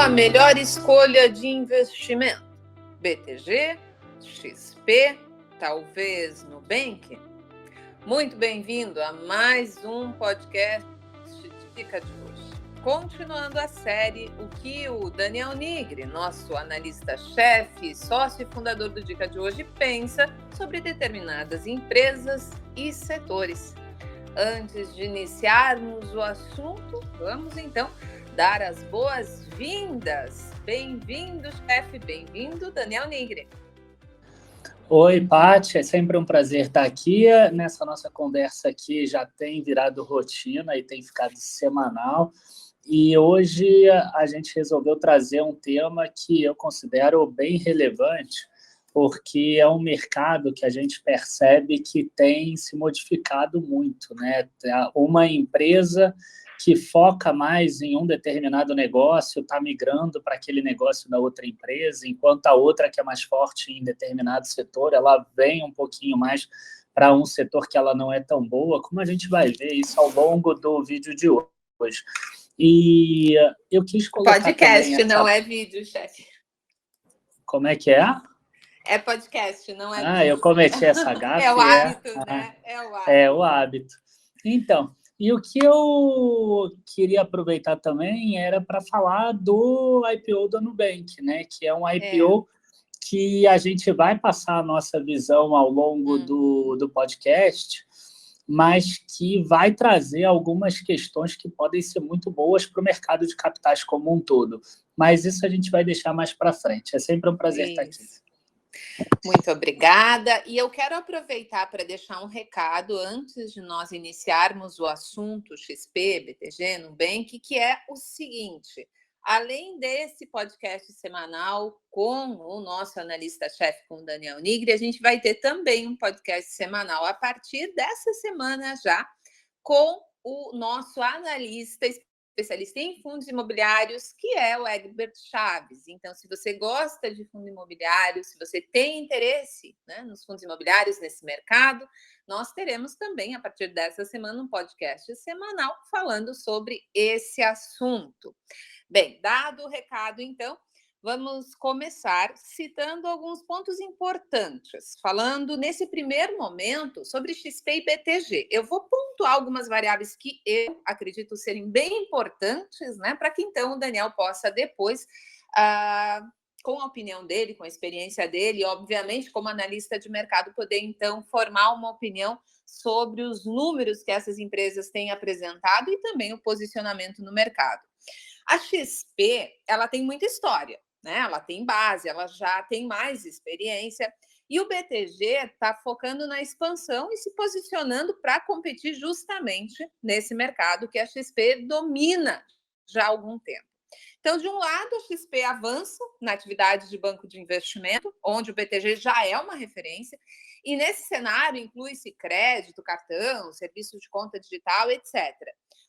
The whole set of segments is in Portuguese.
a melhor escolha de investimento? BTG, XP, talvez Nubank? Muito bem-vindo a mais um podcast Dica de hoje. Continuando a série, o que o Daniel Nigri, nosso analista-chefe, sócio e fundador do Dica de hoje, pensa sobre determinadas empresas e setores. Antes de iniciarmos o assunto, vamos então dar as boas-vindas. Bem-vindo, chefe, bem-vindo, Daniel Nigri. Oi, Paty, é sempre um prazer estar aqui. Nessa nossa conversa aqui já tem virado rotina e tem ficado semanal. E hoje a gente resolveu trazer um tema que eu considero bem relevante, porque é um mercado que a gente percebe que tem se modificado muito, né? Uma empresa que foca mais em um determinado negócio está migrando para aquele negócio da outra empresa, enquanto a outra, que é mais forte em determinado setor, ela vem um pouquinho mais para um setor que ela não é tão boa, como a gente vai ver isso ao longo do vídeo de hoje. E eu quis colocar podcast, também não é vídeo, chefe. Como é que é? É podcast, não é vídeo. Eu cometi essa gafe. É o hábito, né? É o hábito. Então, e o que eu queria aproveitar também era para falar do IPO do Nubank, né? Que é um IPO que a gente vai passar a nossa visão ao longo do podcast, mas que vai trazer algumas questões que podem ser muito boas para o mercado de capitais como um todo. Mas isso a gente vai deixar mais para frente. É sempre um prazer estar aqui. Muito obrigada. E eu quero aproveitar para deixar um recado antes de nós iniciarmos o assunto XP, BTG, Nubank, que é o seguinte: além desse podcast semanal com o nosso analista-chefe, com o Daniel Nigri, a gente vai ter também um podcast semanal a partir dessa semana já, com o nosso analista especialista em fundos imobiliários, que é o Egbert Chaves. Então, se você gosta de fundo imobiliário, se você tem interesse, né, nos fundos imobiliários, nesse mercado, nós teremos também, a partir dessa semana, um podcast semanal falando sobre esse assunto. Bem, dado o recado, então, vamos começar citando alguns pontos importantes, falando nesse primeiro momento sobre XP e BTG. Eu vou pontuar algumas variáveis que eu acredito serem bem importantes, né, para que então o Daniel possa depois, com a opinião dele, com a experiência dele, obviamente, como analista de mercado, poder então formar uma opinião sobre os números que essas empresas têm apresentado e também o posicionamento no mercado. A XP, ela tem muita história, né? Ela tem base, ela já tem mais experiência. E o BTG está focando na expansão e se posicionando para competir justamente nesse mercado que a XP domina já há algum tempo. Então, de um lado, a XP avança na atividade de banco de investimento, onde o BTG já é uma referência, e nesse cenário inclui-se crédito, cartão, serviços de conta digital, etc.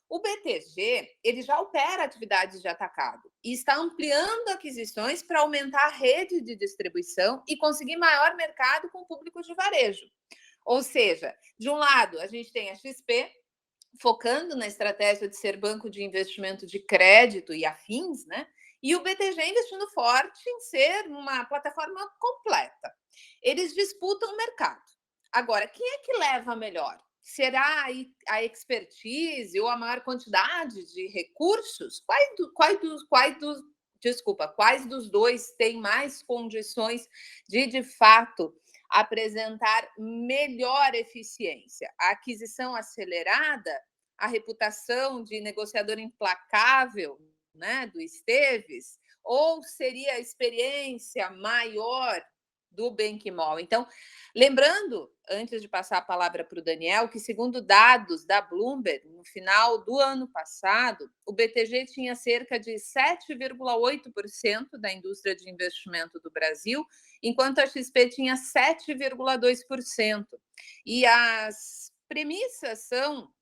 O BTG, ele já opera atividades de atacado e está ampliando aquisições para aumentar a rede de distribuição e conseguir maior mercado com o público de varejo. Ou seja, de um lado, a gente tem a XP focando na estratégia de ser banco de investimento de crédito e afins, né? E o BTG investindo forte em ser uma plataforma completa. Eles disputam o mercado. Agora, quem é que leva melhor? Será a expertise ou a maior quantidade de recursos? Quais dos dois têm mais condições de fato, apresentar melhor eficiência? A aquisição acelerada, a reputação de negociador implacável, né, do Esteves, ou seria a experiência maior do Benchimol? Então, lembrando, antes de passar a palavra para o Daniel, que segundo dados da Bloomberg, no final do ano passado, o BTG tinha cerca de 7,8% da indústria de investimento do Brasil, enquanto a XP tinha 7,2%. E as premissas são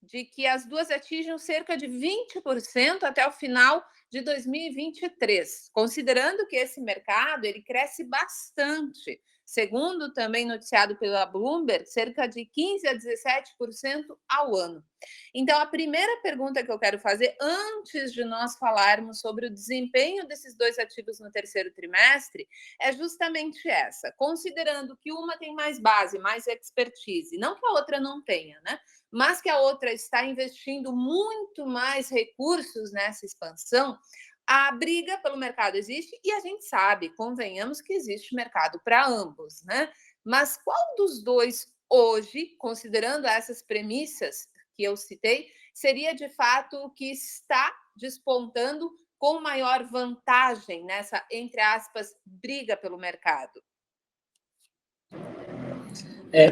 de que as duas atinjam cerca de 20% até o final de 2023, considerando que esse mercado ele cresce bastante, Segundo também noticiado pela Bloomberg, cerca de 15% a 17% ao ano. Então, a primeira pergunta que eu quero fazer, antes de nós falarmos sobre o desempenho desses dois ativos no terceiro trimestre, é justamente essa. Considerando que uma tem mais base, mais expertise, não que a outra não tenha, né? Mas que a outra está investindo muito mais recursos nessa expansão, a briga pelo mercado existe e a gente sabe, convenhamos que existe mercado para ambos, né? Mas qual dos dois hoje, considerando essas premissas que eu citei, seria de fato o que está despontando com maior vantagem nessa, entre aspas, briga pelo mercado?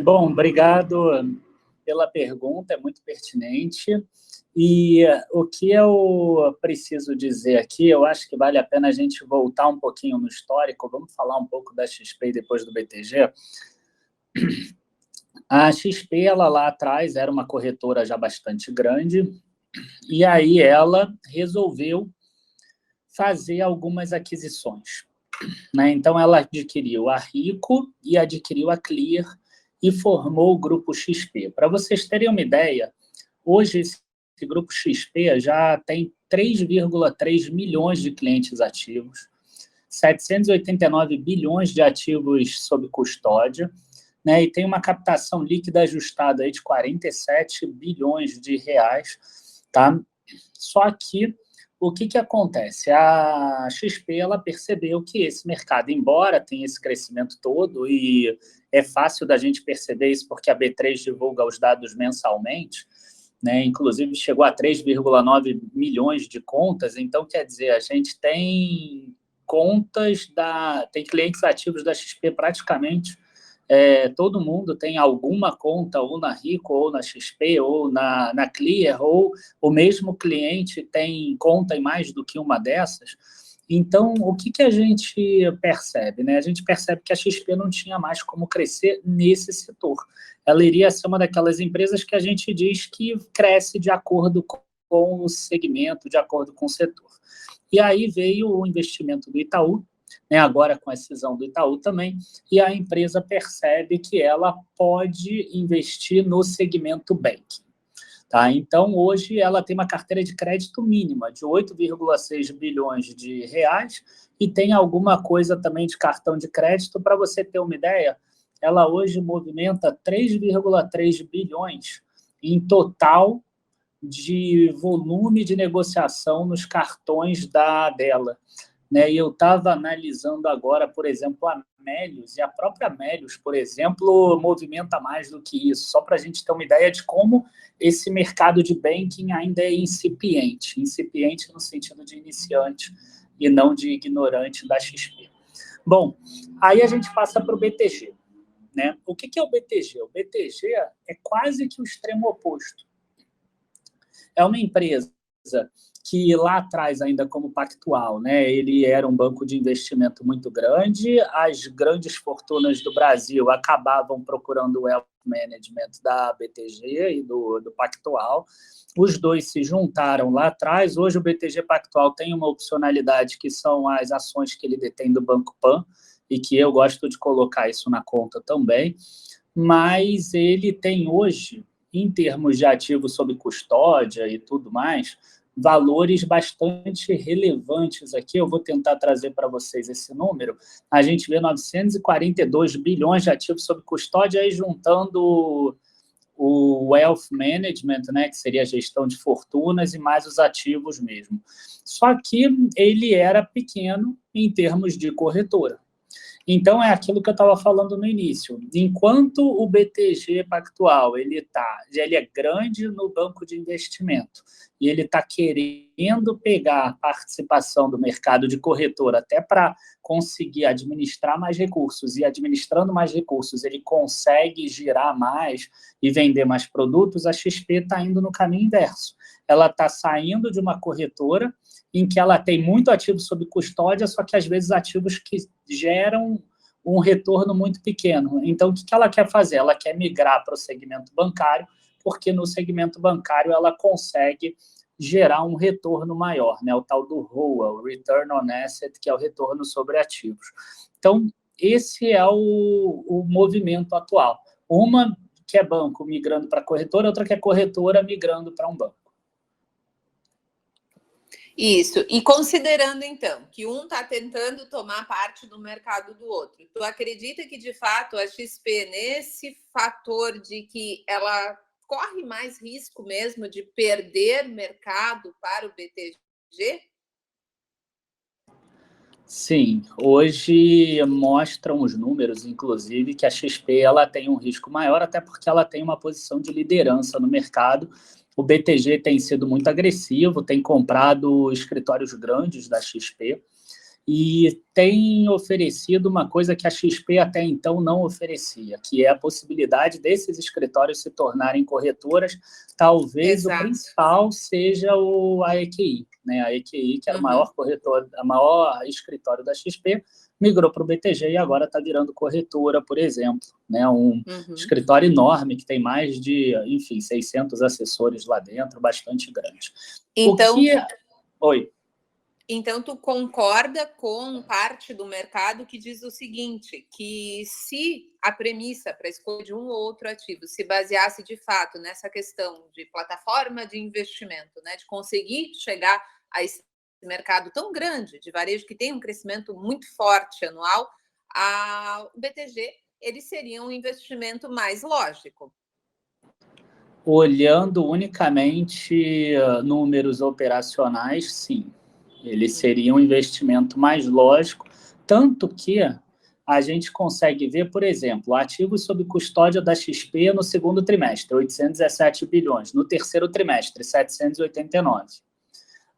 Bom, obrigado pela pergunta, é muito pertinente. E o que eu preciso dizer aqui, eu acho que vale a pena a gente voltar um pouquinho no histórico, vamos falar um pouco da XP e depois do BTG. A XP, ela lá atrás era uma corretora já bastante grande, e aí ela resolveu fazer algumas aquisições, né? Então, ela adquiriu a Rico e adquiriu a Clear e formou o Grupo XP. Para vocês terem uma ideia, hoje esse Grupo XP já tem 3,3 milhões de clientes ativos, 789 bilhões de ativos sob custódia, né, e tem uma captação líquida ajustada aí de 47 bilhões de reais, tá? Só que o que acontece? A XP ela percebeu que esse mercado, embora tenha esse crescimento todo, e é fácil da gente perceber isso porque a B3 divulga os dados mensalmente, né? Inclusive chegou a 3,9 milhões de contas, então quer dizer, a gente tem tem clientes ativos da XP praticamente todo mundo tem alguma conta ou na Rico, ou na XP, ou na Clear, ou o mesmo cliente tem conta em mais do que uma dessas. Então, o que a gente percebe? Né? A gente percebe que a XP não tinha mais como crescer nesse setor. Ela iria ser uma daquelas empresas que a gente diz que cresce de acordo com o segmento, de acordo com o setor. E aí veio o investimento do Itaú, né, agora com a cisão do Itaú também, e a empresa percebe que ela pode investir no segmento banking. Tá? Então, hoje, ela tem uma carteira de crédito mínima de 8,6 bilhões de reais e tem alguma coisa também de cartão de crédito. Para você ter uma ideia, ela hoje movimenta 3,3 bilhões em total de volume de negociação nos cartões dela. Né? E eu estava analisando agora, por exemplo, a Melius, e a própria Melius, por exemplo, movimenta mais do que isso, só para a gente ter uma ideia de como esse mercado de banking ainda é incipiente no sentido de iniciante e não de ignorante da XP. Bom, aí a gente passa para o BTG. Né? O que é o BTG? O BTG é quase que o extremo oposto. É uma empresa que lá atrás, ainda como Pactual, né, ele era um banco de investimento muito grande, as grandes fortunas do Brasil acabavam procurando o wealth management da BTG e do Pactual. Os dois se juntaram lá atrás. Hoje o BTG Pactual tem uma opcionalidade que são as ações que ele detém do Banco Pan, e que eu gosto de colocar isso na conta também, mas ele tem hoje, em termos de ativos sob custódia e tudo mais, valores bastante relevantes aqui. Eu vou tentar trazer para vocês esse número. A gente vê 942 bilhões de ativos sob custódia, aí juntando o wealth management, né, que seria a gestão de fortunas, e mais os ativos mesmo. Só que ele era pequeno em termos de corretora. Então, é aquilo que eu estava falando no início. Enquanto o BTG Pactual ele é grande no banco de investimento e ele está querendo pegar a participação do mercado de corretora até para conseguir administrar mais recursos, e administrando mais recursos ele consegue girar mais e vender mais produtos, a XP está indo no caminho inverso. Ela está saindo de uma corretora em que ela tem muito ativo sob custódia, só que às vezes ativos que geram um retorno muito pequeno. Então, o que ela quer fazer? Ela quer migrar para o segmento bancário, porque no segmento bancário ela consegue gerar um retorno maior, né? O tal do ROA, o Return on Asset, que é o retorno sobre ativos. Então, esse é o movimento atual. Uma que é banco migrando para corretora, outra que é corretora migrando para um banco. Isso. E considerando, então, que um está tentando tomar parte do mercado do outro, tu acredita que, de fato, a XP, nesse fator de que ela corre mais risco mesmo de perder mercado para o BTG? Sim, hoje mostram os números, inclusive, que a XP ela tem um risco maior, até porque ela tem uma posição de liderança no mercado. O BTG tem sido muito agressivo, tem comprado escritórios grandes da XP e tem oferecido uma coisa que a XP até então não oferecia, que é a possibilidade desses escritórios se tornarem corretoras. Talvez Exato. O principal seja a EQI, né? A EQI, que era o maior corretor, a maior escritório da XP, migrou para o BTG e agora está virando corretora, por exemplo, né? Um escritório enorme que tem mais de, enfim, 600 assessores lá dentro, bastante grande. Então, Oi. Então, tu concorda com parte do mercado que diz o seguinte, que se a premissa para a escolha de um ou outro ativo se baseasse de fato nessa questão de plataforma de investimento, né, de conseguir chegar a esse mercado tão grande de varejo que tem um crescimento muito forte anual, o BTG ele seria um investimento mais lógico. Olhando unicamente números operacionais, sim. Ele seria um investimento mais lógico, tanto que a gente consegue ver, por exemplo, ativos sob custódia da XP no segundo trimestre, 817 bilhões, no terceiro trimestre, 789.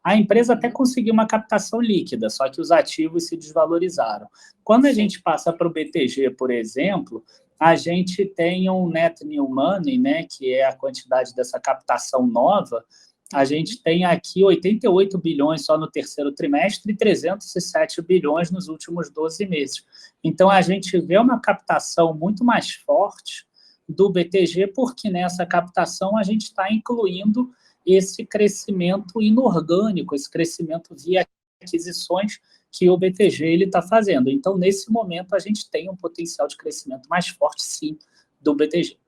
A empresa até conseguiu uma captação líquida, só que os ativos se desvalorizaram. Quando a gente passa para o BTG, por exemplo, a gente tem um net new money, né, que é a quantidade dessa captação nova. A gente tem aqui 88 bilhões só no terceiro trimestre e 307 bilhões nos últimos 12 meses. Então, a gente vê uma captação muito mais forte do BTG, porque nessa captação a gente está incluindo esse crescimento inorgânico, esse crescimento via aquisições que o BTG está fazendo. Então, nesse momento, a gente tem um potencial de crescimento mais forte, sim, do BTG.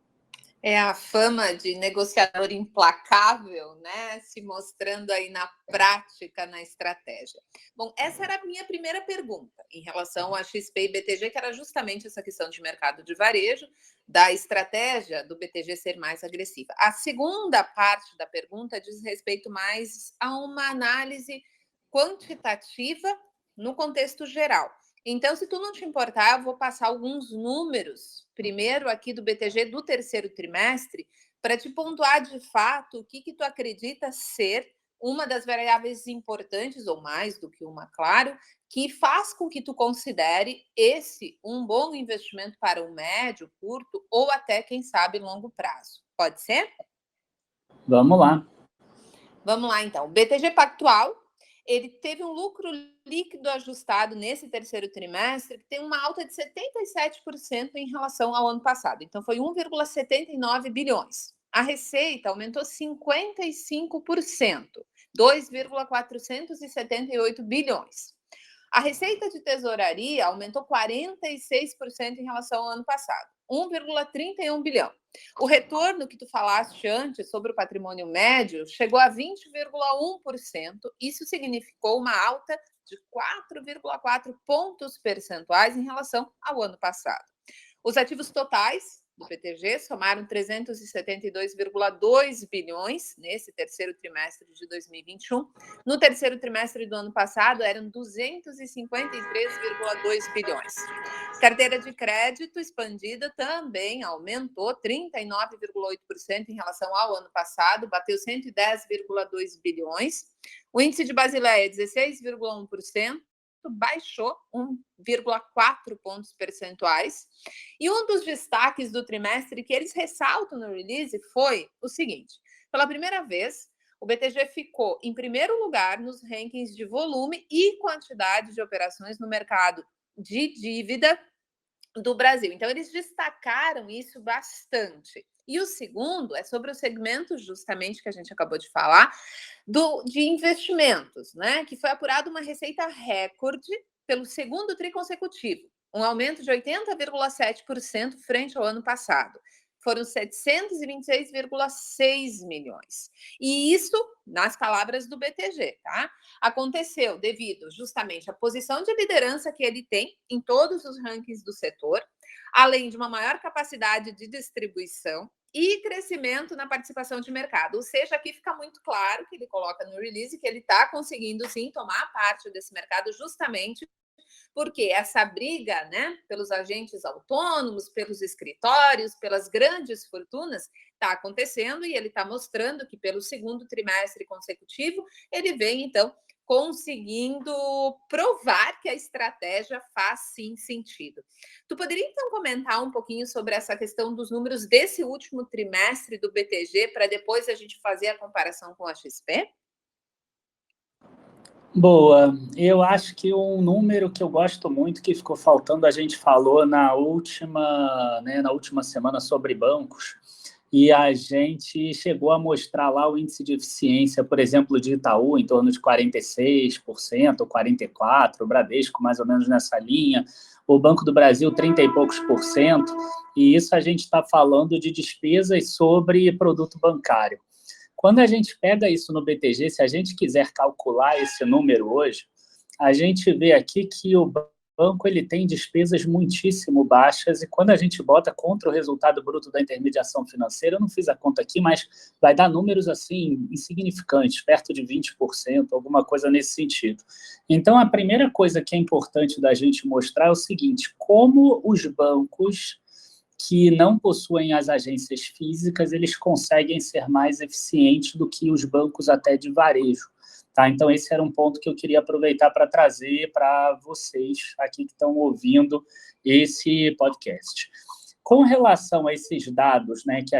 É a fama de negociador implacável, né? Se mostrando aí na prática, na estratégia. Bom, essa era a minha primeira pergunta em relação a XP e BTG, que era justamente essa questão de mercado de varejo, da estratégia do BTG ser mais agressiva. A segunda parte da pergunta diz respeito mais a uma análise quantitativa no contexto geral. Então, se tu não te importar, eu vou passar alguns números, primeiro aqui do BTG do terceiro trimestre, para te pontuar de fato o que tu acredita ser uma das variáveis importantes, ou mais do que uma, claro, que faz com que tu considere esse um bom investimento para o médio, curto ou até, quem sabe, longo prazo. Pode ser? Vamos lá. Vamos lá, então. O BTG Pactual, ele teve um lucro líquido ajustado nesse terceiro trimestre, que tem uma alta de 77% em relação ao ano passado. Então, foi 1,79 bilhões. A receita aumentou 55%, 2,478 bilhões. A receita de tesouraria aumentou 46% em relação ao ano passado, 1,31 bilhão. O retorno que tu falaste antes sobre o patrimônio médio chegou a 20,1%. Isso significou uma alta de 4,4 pontos percentuais em relação ao ano passado. Os ativos totais do BTG somaram 372,2 bilhões nesse terceiro trimestre de 2021. No terceiro trimestre do ano passado, eram 253,2 bilhões. Carteira de crédito expandida também aumentou 39,8% em relação ao ano passado, bateu 110,2 bilhões. O índice de Basileia, 16,1%. Baixou 1,4 pontos percentuais. E um dos destaques do trimestre que eles ressaltam no release foi o seguinte: pela primeira vez, o BTG ficou em primeiro lugar nos rankings de volume e quantidade de operações no mercado de dívida do Brasil. Então, eles destacaram isso bastante. E o segundo é sobre o segmento, justamente, que a gente acabou de falar, de investimentos, né? Que foi apurada uma receita recorde pelo segundo tri consecutivo. um aumento de 80,7% frente ao ano passado. Foram 726,6 milhões. E isso, nas palavras do BTG, tá? Aconteceu devido justamente à posição de liderança que ele tem em todos os rankings do setor, além de uma maior capacidade de distribuição e crescimento na participação de mercado. Ou seja, aqui fica muito claro que ele coloca no release que ele está conseguindo, sim, tomar parte desse mercado justamente porque essa briga, né, pelos agentes autônomos, pelos escritórios, pelas grandes fortunas, está acontecendo e ele está mostrando que pelo segundo trimestre consecutivo ele vem, então, conseguindo provar que a estratégia faz sim sentido. Tu poderia então comentar um pouquinho sobre essa questão dos números desse último trimestre do BTG para depois a gente fazer a comparação com a XP? Boa, eu acho que um número que eu gosto muito, que ficou faltando, a gente falou na última semana sobre bancos, e a gente chegou a mostrar lá o índice de eficiência, por exemplo, de Itaú, em torno de 46%, 44%, o Bradesco mais ou menos nessa linha, o Banco do Brasil 30 e poucos por cento, e isso a gente está falando de despesas sobre produto bancário. Quando a gente pega isso no BTG, se a gente quiser calcular esse número hoje, a gente vê aqui que o banco ele tem despesas muitíssimo baixas e quando a gente bota contra o resultado bruto da intermediação financeira, eu não fiz a conta aqui, mas vai dar números assim insignificantes, perto de 20%, alguma coisa nesse sentido. Então, a primeira coisa que é importante da gente mostrar é o seguinte, como os bancos que não possuem as agências físicas, eles conseguem ser mais eficientes do que os bancos até de varejo. Tá? Então, esse era um ponto que eu queria aproveitar para trazer para vocês aqui que estão ouvindo esse podcast. Com relação a esses dados, né, que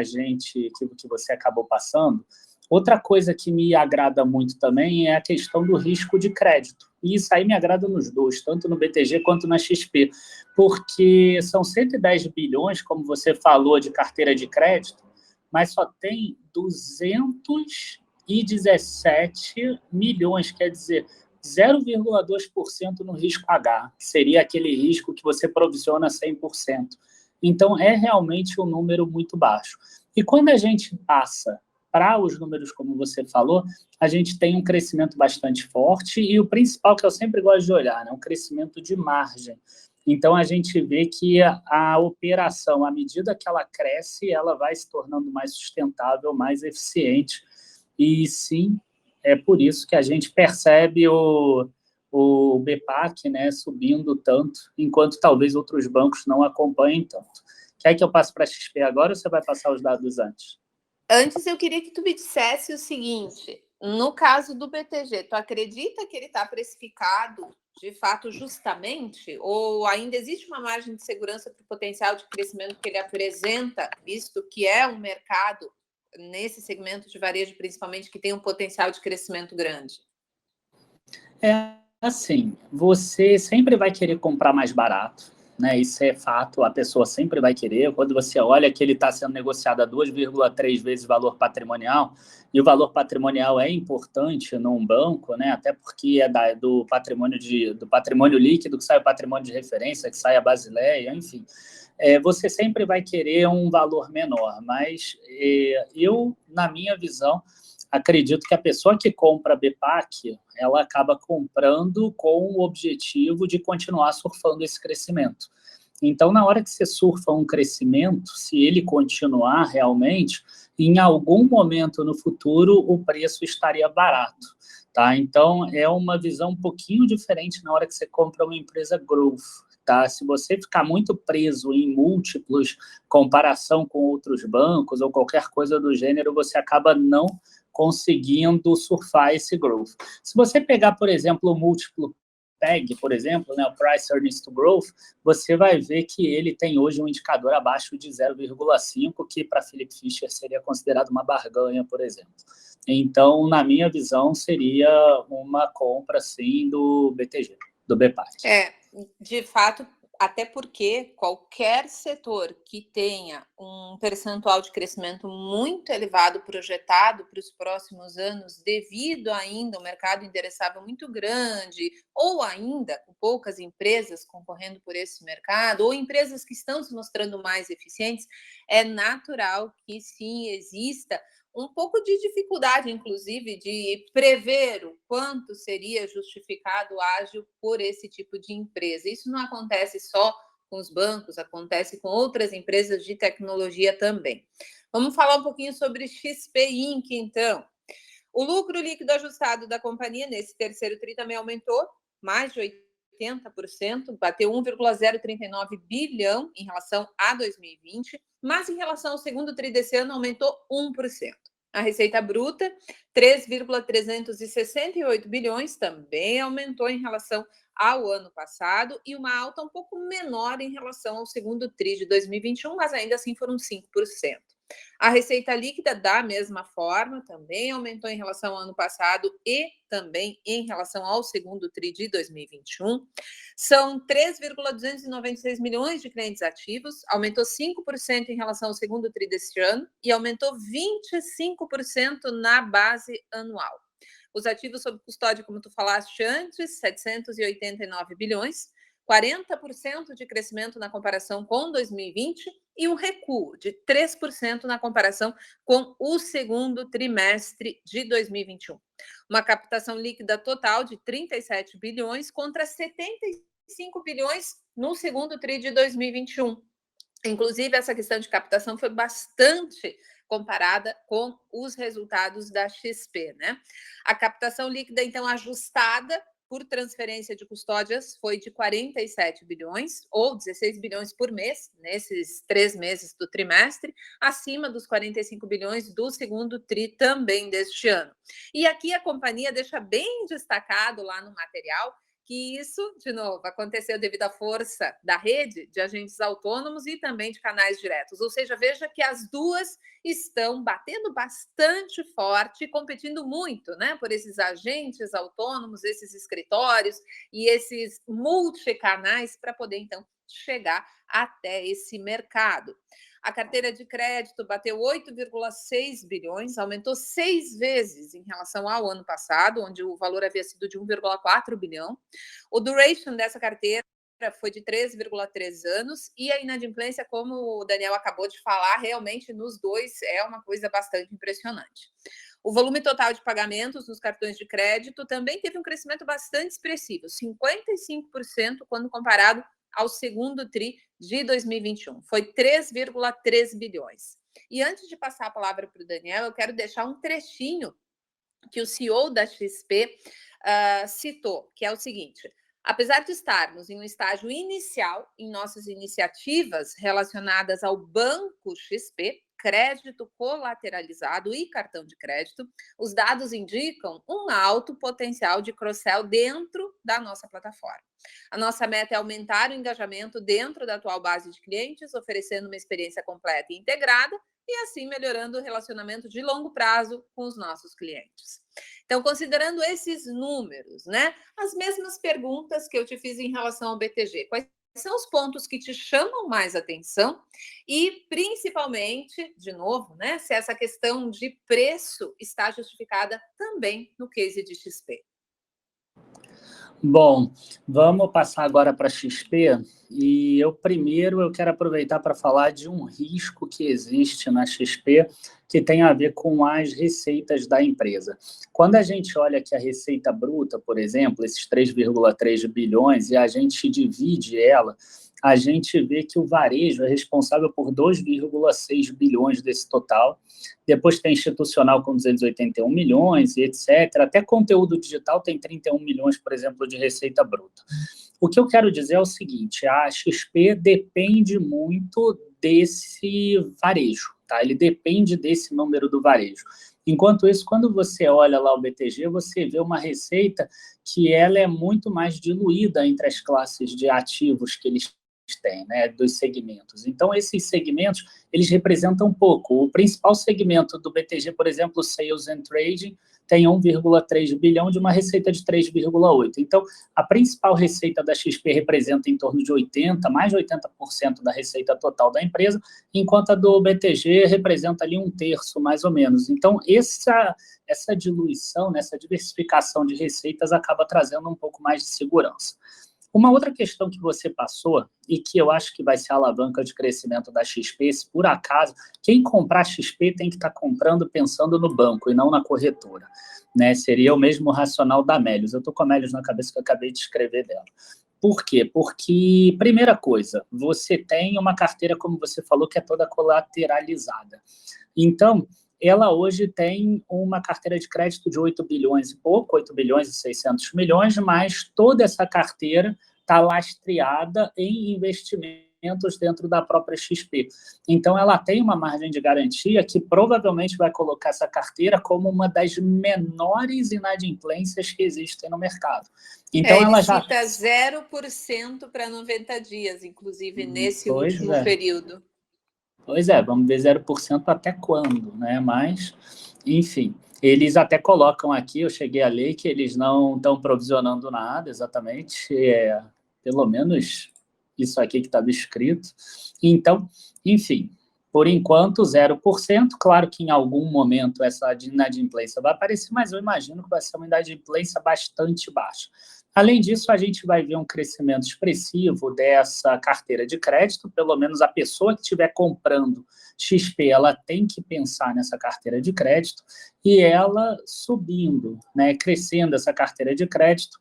você acabou passando, outra coisa que me agrada muito também é a questão do risco de crédito. E isso aí me agrada nos dois, tanto no BTG quanto na XP, porque são 110 bilhões, como você falou, de carteira de crédito, mas só tem 217 milhões, quer dizer, 0,2% no risco H, que seria aquele risco que você provisiona 100%. Então, é realmente um número muito baixo. E quando a gente passa para os números, como você falou, a gente tem um crescimento bastante forte e o principal que eu sempre gosto de olhar, né, um crescimento de margem. Então, a gente vê que a operação, à medida que ela cresce, ela vai se tornando mais sustentável, mais eficiente. E, sim, é por isso que a gente percebe o BPAC, né, subindo tanto, enquanto talvez outros bancos não acompanhem tanto. Quer que eu passe para a XP agora ou você vai passar os dados antes? Antes, eu queria que tu me dissesse o seguinte, no caso do BTG, tu acredita que ele está precificado de fato justamente, ou ainda existe uma margem de segurança para o potencial de crescimento que ele apresenta, visto que é um mercado nesse segmento de varejo, principalmente, que tem um potencial de crescimento grande? É assim, você sempre vai querer comprar mais barato, né? Isso é fato, a pessoa sempre vai querer. Quando você olha que ele está sendo negociado a 2,3 vezes o valor patrimonial, e o valor patrimonial é importante num banco, né? Até porque é do patrimônio líquido que sai o patrimônio de referência, que sai a Basileia, enfim. Você sempre vai querer um valor menor, mas eu, na minha visão, acredito que a pessoa que compra BPAC, ela acaba comprando com o objetivo de continuar surfando esse crescimento. Então, na hora que você surfa um crescimento, se ele continuar realmente, em algum momento no futuro, o preço estaria barato. Tá? Então, é uma visão um pouquinho diferente na hora que você compra uma empresa growth. Tá? Se você ficar muito preso em múltiplos, comparação com outros bancos ou qualquer coisa do gênero, você acaba não conseguindo surfar esse growth. Se você pegar, por exemplo, o múltiplo PEG, por exemplo, né, o Price Earnings to Growth, você vai ver que ele tem hoje um indicador abaixo de 0,5, que para Philip Fisher seria considerado uma barganha, por exemplo. Então, na minha visão, seria uma compra, sim, do BTG, do BPAC. De fato, até porque qualquer setor que tenha um percentual de crescimento muito elevado projetado para os próximos anos, devido ainda ao mercado endereçável muito grande, ou ainda com poucas empresas concorrendo por esse mercado, ou empresas que estão se mostrando mais eficientes, é natural que sim exista um pouco de dificuldade, inclusive, de prever o quanto seria justificado ágil por esse tipo de empresa. Isso não acontece só com os bancos, acontece com outras empresas de tecnologia também. Vamos falar um pouquinho sobre XP Inc., então. O lucro líquido ajustado da companhia nesse terceiro tri também aumentou mais de 80%, bateu 1,039 bilhão em relação a 2020, mas em relação ao segundo tri desse ano aumentou 1%. A receita bruta, 3,368 bilhões, também aumentou em relação ao ano passado e uma alta um pouco menor em relação ao segundo tri de 2021, mas ainda assim foram 5%. A receita líquida, da mesma forma, também aumentou em relação ao ano passado e também em relação ao segundo tri de 2021. São 3,296 milhões de clientes ativos, aumentou 5% em relação ao segundo tri deste ano e aumentou 25% na base anual. Os ativos sob custódia, como tu falaste antes, 789 bilhões, 40% de crescimento na comparação com 2020 e um recuo de 3% na comparação com o segundo trimestre de 2021. Uma captação líquida total de 37 bilhões contra 75 bilhões no segundo tri de 2021. Inclusive, essa questão de captação foi bastante comparada com os resultados da XP, né? A captação líquida, então, ajustada por transferência de custódias foi de 47 bilhões, ou 16 bilhões por mês, nesses 3 meses do trimestre, acima dos 45 bilhões do segundo tri também deste ano. E aqui a companhia deixa bem destacado lá no material que isso, de novo, aconteceu devido à força da rede de agentes autônomos e também de canais diretos. Ou seja, veja que as duas estão batendo bastante forte, competindo muito, né, por esses agentes autônomos, esses escritórios e esses multicanais para poder, então, chegar até esse mercado. A carteira de crédito bateu 8,6 bilhões, aumentou 6 vezes em relação ao ano passado, onde o valor havia sido de 1,4 bilhão. O duration dessa carteira foi de 3,3 anos e a inadimplência, como o Daniel acabou de falar, realmente nos dois é uma coisa bastante impressionante. O volume total de pagamentos nos cartões de crédito também teve um crescimento bastante expressivo, 55% quando comparado ao segundo tri de 2021. Foi 3,3 bilhões. E antes de passar a palavra para o Daniel, eu quero deixar um trechinho que o CEO da XP citou, que é o seguinte: apesar de estarmos em um estágio inicial em nossas iniciativas relacionadas ao Banco XP, crédito colateralizado e cartão de crédito, os dados indicam um alto potencial de cross-sell dentro da nossa plataforma. A nossa meta é aumentar o engajamento dentro da atual base de clientes, oferecendo uma experiência completa e integrada e assim melhorando o relacionamento de longo prazo com os nossos clientes. Então, considerando esses números, né, as mesmas perguntas que eu te fiz em relação ao BTG, quais são os pontos que te chamam mais atenção e, principalmente, de novo, né, se essa questão de preço está justificada também no case de XP? Bom, vamos passar agora para a XP e eu quero aproveitar para falar de um risco que existe na XP que tem a ver com as receitas da empresa. Quando a gente olha aqui a receita bruta, por exemplo, esses 3,3 bilhões, e a gente divide ela, a gente vê que o varejo é responsável por 2,6 bilhões desse total. Depois tem institucional com 281 milhões e etc. Até conteúdo digital tem 31 milhões, por exemplo, de receita bruta. O que eu quero dizer é o seguinte: a XP depende muito desse varejo, tá? Ele depende desse número do varejo. Enquanto isso, quando você olha lá o BTG, você vê uma receita que ela é muito mais diluída entre as classes de ativos que eles têm, né, dos segmentos. Então, esses segmentos, eles representam pouco. O principal segmento do BTG, por exemplo, Sales and Trading, tem 1,3 bilhão de uma receita de 3,8. Então, a principal receita da XP representa em torno de mais de 80% da receita total da empresa, enquanto a do BTG representa ali 1/3, mais ou menos. Então, essa diluição, né, essa diversificação de receitas acaba trazendo um pouco mais de segurança. Uma outra questão que você passou, e que eu acho que vai ser a alavanca de crescimento da XP, se por acaso, quem comprar XP tem que estar comprando pensando no banco e não na corretora, né? Seria o mesmo racional da Melius. Eu estou com a Melius na cabeça que eu acabei de escrever dela. Por quê? Porque, primeira coisa, você tem uma carteira, como você falou, que é toda colateralizada. Então, ela hoje tem uma carteira de crédito de 8 bilhões e pouco, 8 bilhões e 600 milhões, mas toda essa carteira está lastreada em investimentos dentro da própria XP. Então, ela tem uma margem de garantia que provavelmente vai colocar essa carteira como uma das menores inadimplências que existem no mercado. Então, ele ela já cita 0% para 90 dias, inclusive nesse último período. Pois é, vamos ver 0% até quando, né? Mas, enfim, eles até colocam aqui, eu cheguei a ler, que eles não estão provisionando nada, exatamente, pelo menos isso aqui que estava escrito. Então, enfim, por enquanto, 0%. Claro que em algum momento essa inadimplência vai aparecer, mas eu imagino que vai ser uma inadimplência bastante baixa. Além disso, a gente vai ver um crescimento expressivo dessa carteira de crédito, pelo menos a pessoa que estiver comprando XP, ela tem que pensar nessa carteira de crédito, e ela subindo, né, crescendo essa carteira de crédito,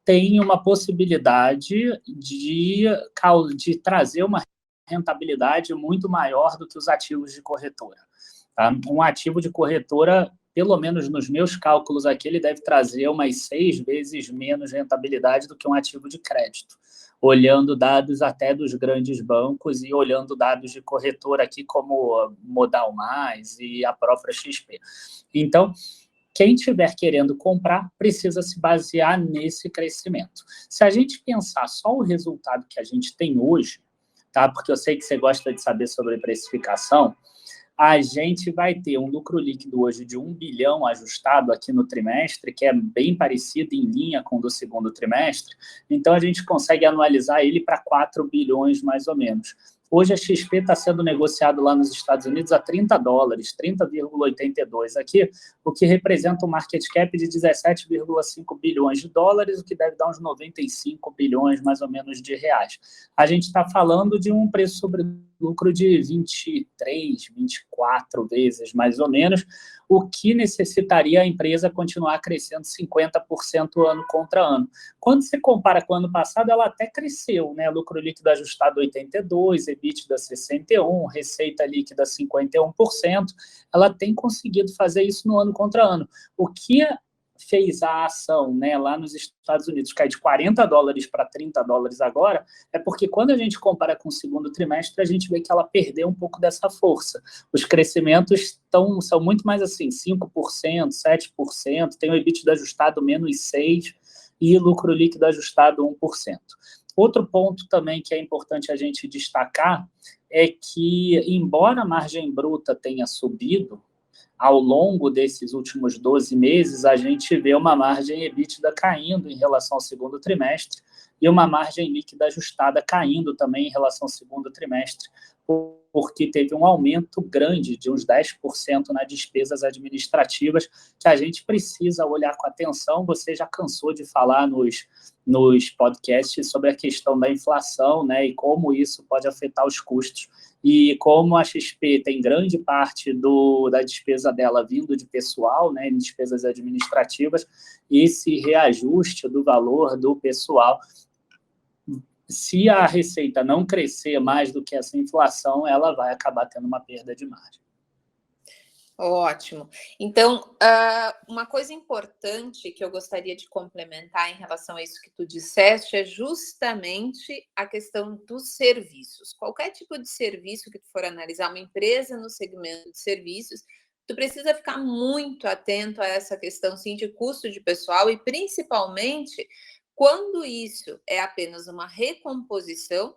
tem uma possibilidade de trazer uma rentabilidade muito maior do que os ativos de corretora. Tá? Um ativo de corretora, pelo menos nos meus cálculos aqui, ele deve trazer umas 6 vezes menos rentabilidade do que um ativo de crédito, olhando dados até dos grandes bancos e olhando dados de corretora aqui como Modal Mais e a própria XP. Então, quem estiver querendo comprar precisa se basear nesse crescimento. Se a gente pensar só o resultado que a gente tem hoje, tá? Porque eu sei que você gosta de saber sobre precificação, a gente vai ter um lucro líquido hoje de 1 bilhão ajustado aqui no trimestre, que é bem parecido, em linha com o do segundo trimestre. Então, a gente consegue anualizar ele para 4 bilhões, mais ou menos. Hoje, a XP está sendo negociado lá nos Estados Unidos a $30, 30,82 aqui, o que representa um market cap de 17,5 bilhões de dólares, o que deve dar uns 95 bilhões, mais ou menos, de reais. A gente está falando de um preço sobre lucro de 23, 24 vezes, mais ou menos, o que necessitaria a empresa continuar crescendo 50% ano contra ano. Quando você compara com o ano passado, ela até cresceu, né? Lucro líquido ajustado 82%, EBITDA 61%, receita líquida 51%. Ela tem conseguido fazer isso no ano contra ano. O que fez a ação, né, lá nos Estados Unidos cair de $40 para $30 agora, é porque quando a gente compara com o segundo trimestre, a gente vê que ela perdeu um pouco dessa força. Os crescimentos são muito mais assim, 5%, 7%, tem o EBITDA ajustado menos 6% e lucro líquido ajustado 1%. Outro ponto também que é importante a gente destacar é que, embora a margem bruta tenha subido, ao longo desses últimos 12 meses, a gente vê uma margem EBITDA caindo em relação ao segundo trimestre e uma margem líquida ajustada caindo também em relação ao segundo trimestre, porque teve um aumento grande de uns 10% nas despesas administrativas que a gente precisa olhar com atenção. Você já cansou de falar nos podcasts sobre a questão da inflação, né, e como isso pode afetar os custos. E como a XP tem grande parte da despesa dela vindo de pessoal, né, despesas administrativas, esse reajuste do valor do pessoal, se a receita não crescer mais do que essa inflação, ela vai acabar tendo uma perda de margem. Ótimo. Então, uma coisa importante que eu gostaria de complementar em relação a isso que tu disseste é justamente a questão dos serviços. Qualquer tipo de serviço que tu for analisar, uma empresa no segmento de serviços, tu precisa ficar muito atento a essa questão, sim, de custo de pessoal e principalmente quando isso é apenas uma recomposição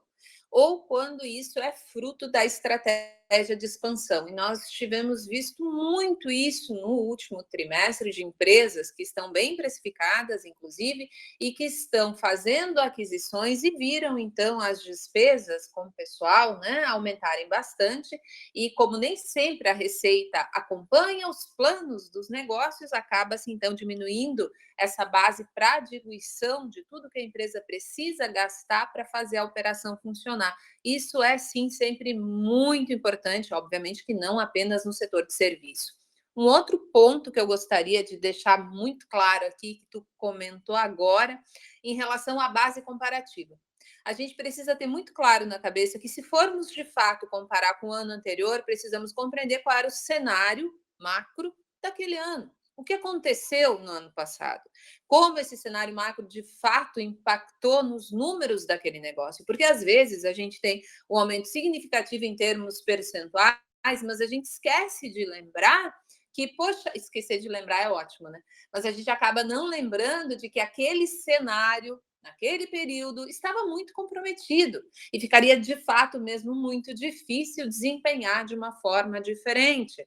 ou quando isso é fruto da estratégia estratégia de expansão. E nós tivemos visto muito isso no último trimestre, de empresas que estão bem precificadas, inclusive, e que estão fazendo aquisições e viram, então, as despesas com o pessoal, né, aumentarem bastante. E como nem sempre a receita acompanha os planos dos negócios, acaba-se, então, diminuindo essa base para a diluição de tudo que a empresa precisa gastar para fazer a operação funcionar. Isso é, sim, sempre muito importante, obviamente que não apenas no setor de serviço. Um outro ponto que eu gostaria de deixar muito claro aqui, que tu comentou agora, em relação à base comparativa. A gente precisa ter muito claro na cabeça que, se formos de fato comparar com o ano anterior, precisamos compreender qual era o cenário macro daquele ano. O que aconteceu no ano passado? Como esse cenário macro de fato impactou nos números daquele negócio? Porque às vezes a gente tem um aumento significativo em termos percentuais, mas a gente esquece de lembrar que, poxa, esquecer de lembrar é ótimo, né? Mas a gente acaba não lembrando de que aquele cenário, naquele período, estava muito comprometido e ficaria de fato mesmo muito difícil desempenhar de uma forma diferente.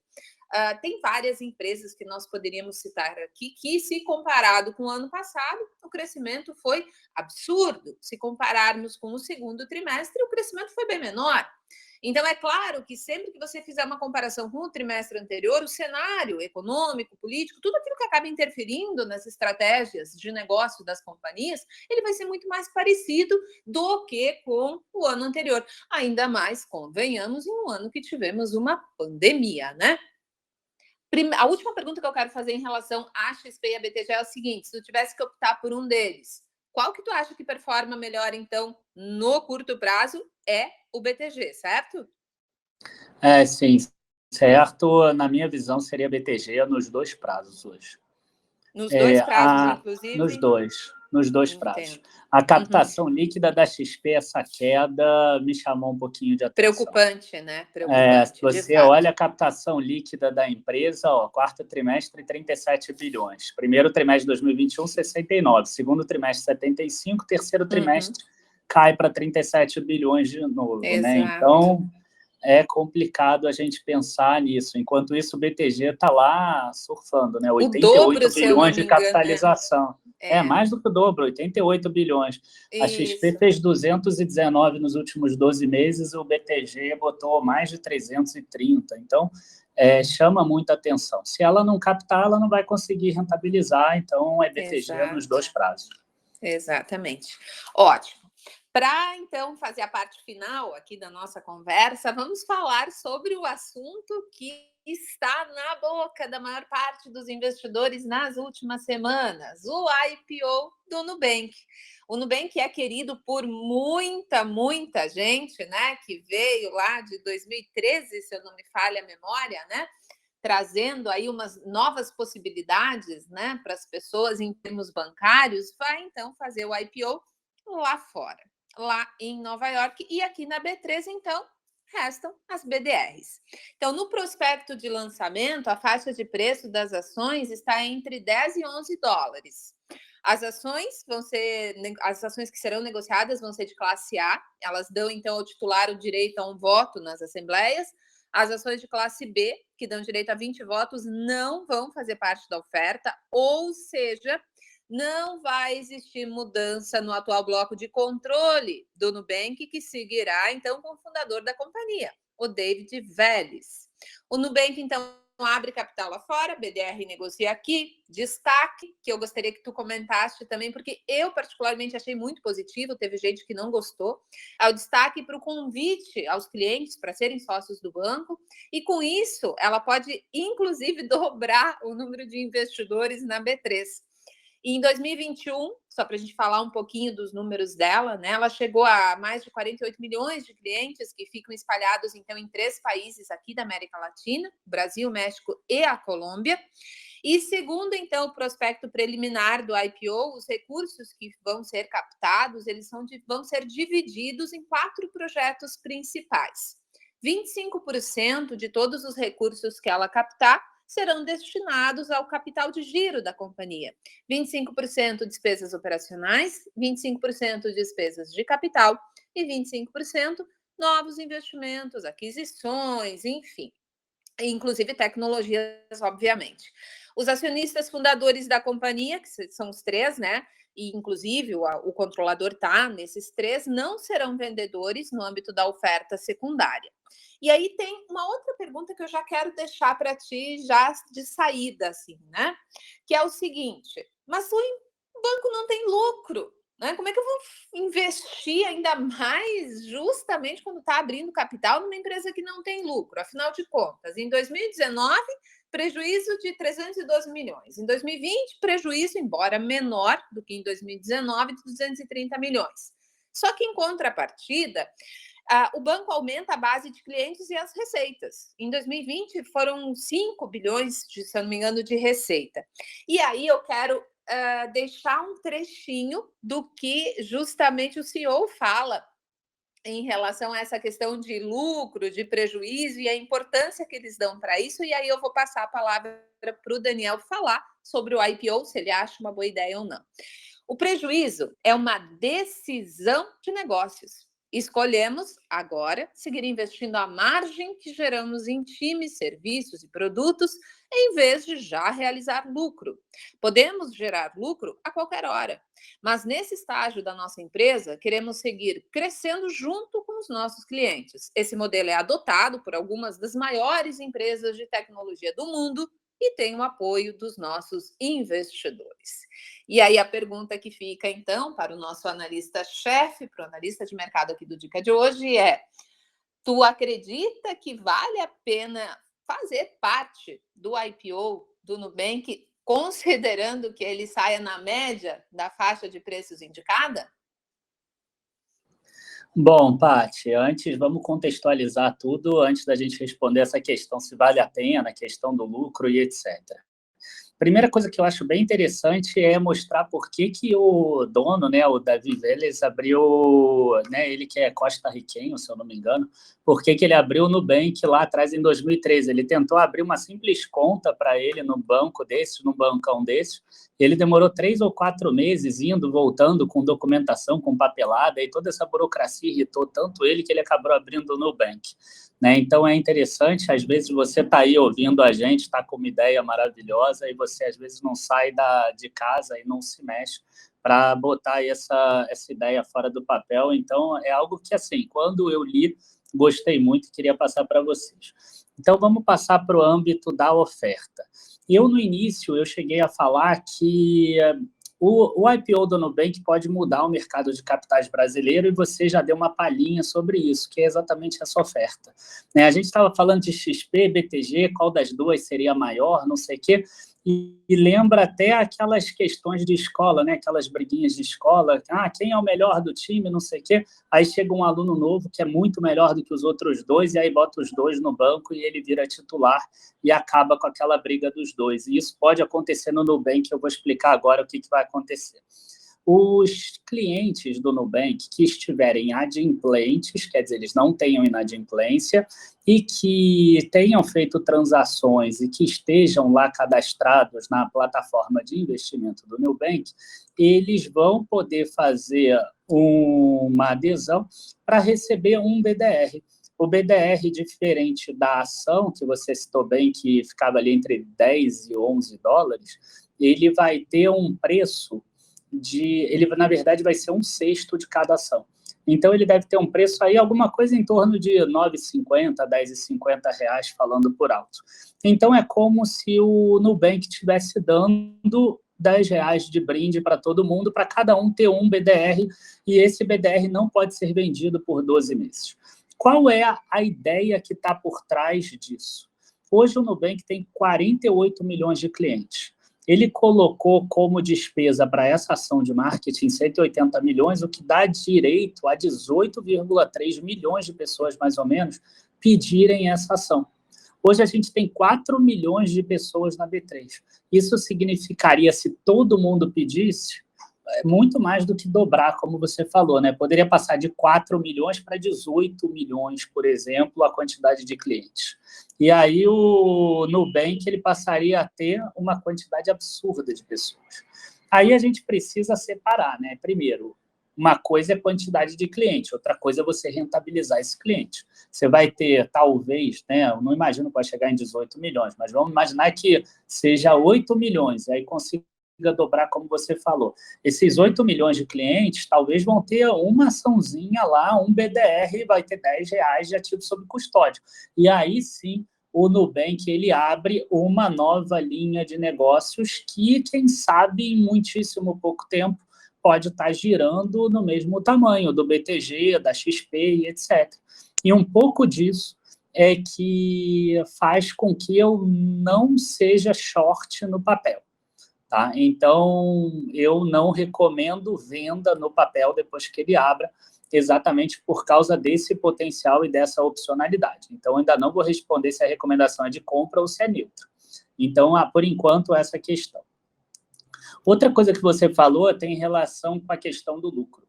Tem várias empresas que nós poderíamos citar aqui que, se comparado com o ano passado, o crescimento foi absurdo. Se compararmos com o segundo trimestre, o crescimento foi bem menor. Então, é claro que sempre que você fizer uma comparação com o trimestre anterior, o cenário econômico, político, tudo aquilo que acaba interferindo nas estratégias de negócio das companhias, ele vai ser muito mais parecido do que com o ano anterior. Ainda mais, convenhamos, em um ano que tivemos uma pandemia, né? A última pergunta que eu quero fazer em relação à XP e à BTG é o seguinte: se tu tivesse que optar por um deles, qual que tu acha que performa melhor, então, no curto prazo? É o BTG, certo? Sim, certo. Na minha visão, seria BTG nos dois prazos hoje. Nos dois prazos, Nos inclusive? dois prazos. Entendo. A captação líquida da XP, essa queda me chamou um pouquinho de atenção. Preocupante, né? Se Preocupante, de você fato. olha a captação líquida da empresa, quarto trimestre, 37 bilhões. Primeiro trimestre de 2021, 69. Segundo trimestre, 75. Terceiro trimestre, cai para 37 bilhões de novo. Né? Então, é complicado a gente pensar nisso. Enquanto isso, o BTG está lá surfando, né? 88 bilhões de capitalização. Mais do que o dobro, 88 bilhões. A XP fez 219 nos últimos 12 meses, o BTG botou mais de 330. Então, chama muita atenção. Se ela não captar, ela não vai conseguir rentabilizar. Então, é BTG nos dois prazos. Exatamente. Ótimo. Para, então, fazer a parte final aqui da nossa conversa, vamos falar sobre o assunto que está na boca da maior parte dos investidores nas últimas semanas, o IPO do Nubank. O Nubank é querido por muita gente, né, que veio lá de 2013, se eu não me falha a memória, né, trazendo aí umas novas possibilidades, né, para as pessoas em termos bancários, vai, então, fazer o IPO lá fora, lá em Nova York, e aqui na B3, então, restam as BDRs. Então, no prospecto de lançamento, a faixa de preço das ações está entre 10 e 11 dólares. As ações que serão negociadas vão ser de classe A, elas dão, então, ao titular o direito a um voto nas assembleias. As ações de classe B, que dão direito a 20 votos, não vão fazer parte da oferta, ou seja, não vai existir mudança no atual bloco de controle do Nubank, que seguirá, então, com o fundador da companhia, o David Vélez. O Nubank, então, abre capital lá fora, BDR negocia aqui. Destaque, que eu gostaria que tu comentasse também, porque eu particularmente achei muito positivo, teve gente que não gostou, é o destaque para o convite aos clientes para serem sócios do banco, e com isso ela pode, inclusive, dobrar o número de investidores na B3. E em 2021, só para a gente falar um pouquinho dos números dela, né, ela chegou a mais de 48 milhões de clientes que ficam espalhados, então, em 3 países aqui da América Latina, Brasil, México e a Colômbia. E segundo, então, o prospecto preliminar do IPO, os recursos que vão ser captados, vão ser divididos em 4 projetos principais. 25% de todos os recursos que ela captar serão destinados ao capital de giro da companhia. 25% despesas operacionais, 25% despesas de capital e 25% novos investimentos, aquisições, enfim, inclusive tecnologias, obviamente. Os acionistas fundadores da companhia, que são os três, né? E inclusive o controlador está nesses três, não serão vendedores no âmbito da oferta secundária. E aí tem uma outra pergunta que eu já quero deixar para ti, já de saída, assim, né? Que é o seguinte: mas o banco não tem lucro, né? Como é que eu vou investir ainda mais justamente quando está abrindo capital numa empresa que não tem lucro? Afinal de contas, em 2019, prejuízo de 312 milhões. Em 2020, prejuízo, embora menor do que em 2019, de 230 milhões. Só que, em contrapartida, o banco aumenta a base de clientes e as receitas. Em 2020, foram 5 bilhões, se eu não me engano, de receita. E aí eu quero deixar um trechinho do que justamente o CEO fala em relação a essa questão de lucro, de prejuízo e a importância que eles dão para isso. E aí eu vou passar a palavra para o Daniel falar sobre o IPO, se ele acha uma boa ideia ou não. O prejuízo é uma decisão de negócios. Escolhemos, agora, seguir investindo a margem que geramos em times, serviços e produtos, em vez de já realizar lucro. Podemos gerar lucro a qualquer hora, mas nesse estágio da nossa empresa, queremos seguir crescendo junto com os nossos clientes. Esse modelo é adotado por algumas das maiores empresas de tecnologia do mundo e tem o apoio dos nossos investidores. E aí a pergunta que fica, então, para o nosso analista-chefe, para o analista de mercado aqui do Dica de hoje é: tu acredita que vale a pena fazer parte do IPO do Nubank, considerando que ele saia na média da faixa de preços indicada? Bom, Paty, antes vamos contextualizar tudo antes da gente responder essa questão se vale a pena, a questão do lucro e etc. Primeira coisa que eu acho bem interessante é mostrar por que o dono, né, o Davi Vélez, abriu, né, ele que é costarriquenho, se eu não me engano, por que ele abriu o Nubank lá atrás em 2013. Ele tentou abrir uma simples conta para ele no banco desse, num bancão desse. Ele demorou 3 ou 4 meses indo, voltando com documentação, com papelada, e toda essa burocracia irritou tanto ele que ele acabou abrindo o Nubank. Né? Então, é interessante, às vezes você está aí ouvindo a gente, está com uma ideia maravilhosa e você, às vezes, não sai de casa e não se mexe para botar essa ideia fora do papel. Então, é algo que, assim, quando eu li, gostei muito e queria passar para vocês. Então, vamos passar para o âmbito da oferta. No início, eu cheguei a falar que o IPO do Nubank pode mudar o mercado de capitais brasileiro e você já deu uma palhinha sobre isso, que é exatamente essa oferta. Né? A gente estava falando de XP, BTG, qual das duas seria maior, não sei o quê, e lembra até aquelas questões de escola, né? Aquelas briguinhas de escola, quem é o melhor do time, não sei o quê, aí chega um aluno novo que é muito melhor do que os outros dois, e aí bota os dois no banco e ele vira titular e acaba com aquela briga dos dois. E isso pode acontecer no Nubank, eu vou explicar agora o que vai acontecer. Os clientes do Nubank que estiverem adimplentes, quer dizer, eles não tenham inadimplência, e que tenham feito transações e que estejam lá cadastrados na plataforma de investimento do Nubank, eles vão poder fazer uma adesão para receber um BDR. O BDR, diferente da ação, que você citou bem, que ficava ali entre 10 e 11 dólares, ele vai ter um preço ele, na verdade, vai ser 1/6 de cada ação. Então, ele deve ter um preço aí, alguma coisa em torno de R$ 9,50, R$ 10,50, falando por alto. Então, é como se o Nubank estivesse dando R$ 10 de brinde para todo mundo, para cada um ter um BDR, e esse BDR não pode ser vendido por 12 meses. Qual é a ideia que está por trás disso? Hoje, o Nubank tem 48 milhões de clientes. Ele colocou como despesa para essa ação de marketing 180 milhões, o que dá direito a 18,3 milhões de pessoas, mais ou menos, pedirem essa ação. Hoje a gente tem 4 milhões de pessoas na B3. Isso significaria, se todo mundo pedisse, muito mais do que dobrar, como você falou, né? Poderia passar de 4 milhões para 18 milhões, por exemplo, a quantidade de clientes. E aí o Nubank ele passaria a ter uma quantidade absurda de pessoas. Aí a gente precisa separar, né? Primeiro, uma coisa é quantidade de cliente, outra coisa é você rentabilizar esse cliente. Você vai ter, talvez, né, eu não imagino que vai chegar em 18 milhões, mas vamos imaginar que seja 8 milhões, e aí consiga dobrar, como você falou. Esses 8 milhões de clientes talvez vão ter uma açãozinha lá, um BDR, vai ter R$10 de ativo sob custódia. E aí sim, o Nubank ele abre uma nova linha de negócios que, quem sabe, em muitíssimo pouco tempo, pode estar girando no mesmo tamanho do BTG, da XP e etc. E um pouco disso é que faz com que eu não seja short no papel. Tá? Então, eu não recomendo venda no papel depois que ele abra, exatamente por causa desse potencial e dessa opcionalidade. Então, ainda não vou responder se a recomendação é de compra ou se é neutra. Então, por enquanto, essa questão. Outra coisa que você falou tem relação com a questão do lucro.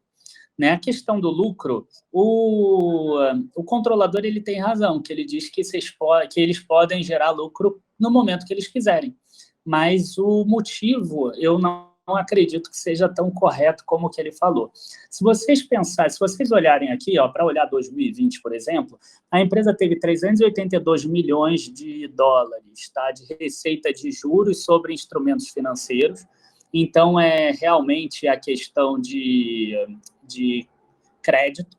Né? A questão do lucro, o controlador ele tem razão, que ele diz que eles podem gerar lucro no momento que eles quiserem. Mas o motivo, eu não acredito que seja tão correto como o que ele falou. Se vocês olharem aqui, para olhar 2020, por exemplo, a empresa teve 382 milhões de dólares, tá, de receita de juros sobre instrumentos financeiros. Então, é realmente a questão de crédito,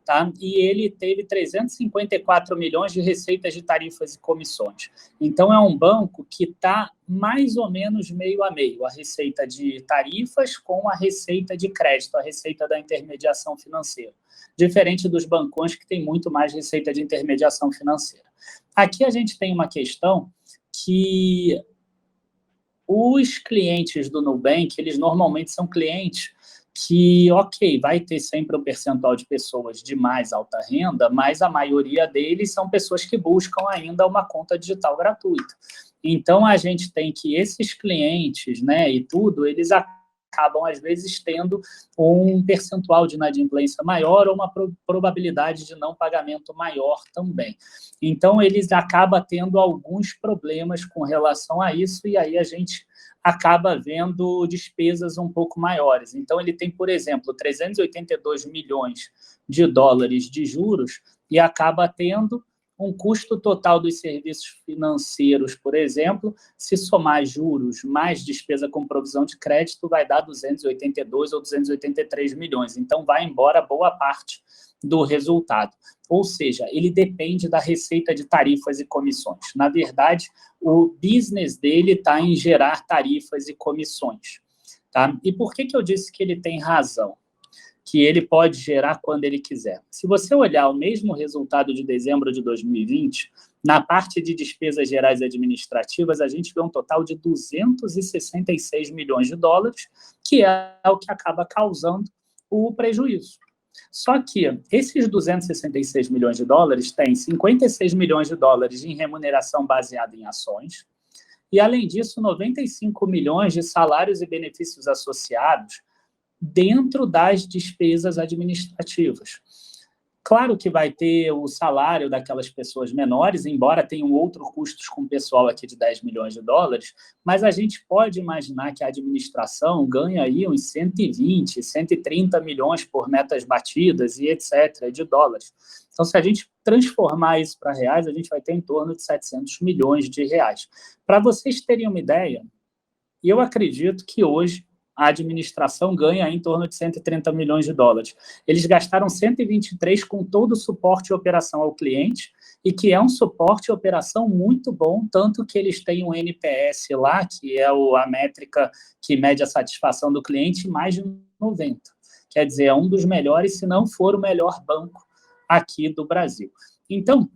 tá? E ele teve 354 milhões de receitas de tarifas e comissões. Então, é um banco que está mais ou menos meio a meio, a receita de tarifas com a receita de crédito, a receita da intermediação financeira. Diferente dos bancões que tem muito mais receita de intermediação financeira. Aqui a gente tem uma questão que os clientes do Nubank, eles normalmente são clientes que, ok, vai ter sempre um percentual de pessoas de mais alta renda, mas a maioria deles são pessoas que buscam ainda uma conta digital gratuita. Então, a gente tem que esses clientes, né, e tudo, eles acabam, às vezes, tendo um percentual de inadimplência maior ou uma probabilidade de não pagamento maior também. Então, eles acabam tendo alguns problemas com relação a isso, e aí a gente acaba vendo despesas um pouco maiores. Então, ele tem, por exemplo, 382 milhões de dólares de juros e acaba tendo um custo total dos serviços financeiros, por exemplo, se somar juros mais despesa com provisão de crédito, vai dar 282 ou 283 milhões. Então, vai embora boa parte do resultado. Ou seja, ele depende da receita de tarifas e comissões. Na verdade, o business dele está em gerar tarifas e comissões. Tá? E por que eu disse que ele tem razão? Que ele pode gerar quando ele quiser. Se você olhar o mesmo resultado de dezembro de 2020, na parte de despesas gerais administrativas, a gente vê um total de 266 milhões de dólares, que é o que acaba causando o prejuízo. Só que esses 266 milhões de dólares têm 56 milhões de dólares em remuneração baseada em ações, e, além disso, 95 milhões de salários e benefícios associados dentro das despesas administrativas. Claro que vai ter o salário daquelas pessoas menores, embora tenham outros custos com o pessoal aqui de 10 milhões de dólares, mas a gente pode imaginar que a administração ganha aí uns 120, 130 milhões por metas batidas e etc. de dólares. Então, se a gente transformar isso para reais, a gente vai ter em torno de 700 milhões de reais. Para vocês terem uma ideia, eu acredito que hoje a administração ganha em torno de 130 milhões de dólares. Eles gastaram 123 com todo o suporte e operação ao cliente, e que é um suporte e operação muito bom, tanto que eles têm um NPS lá, que é a métrica que mede a satisfação do cliente, mais de 90. Quer dizer, é um dos melhores, se não for o melhor banco aqui do Brasil. Então,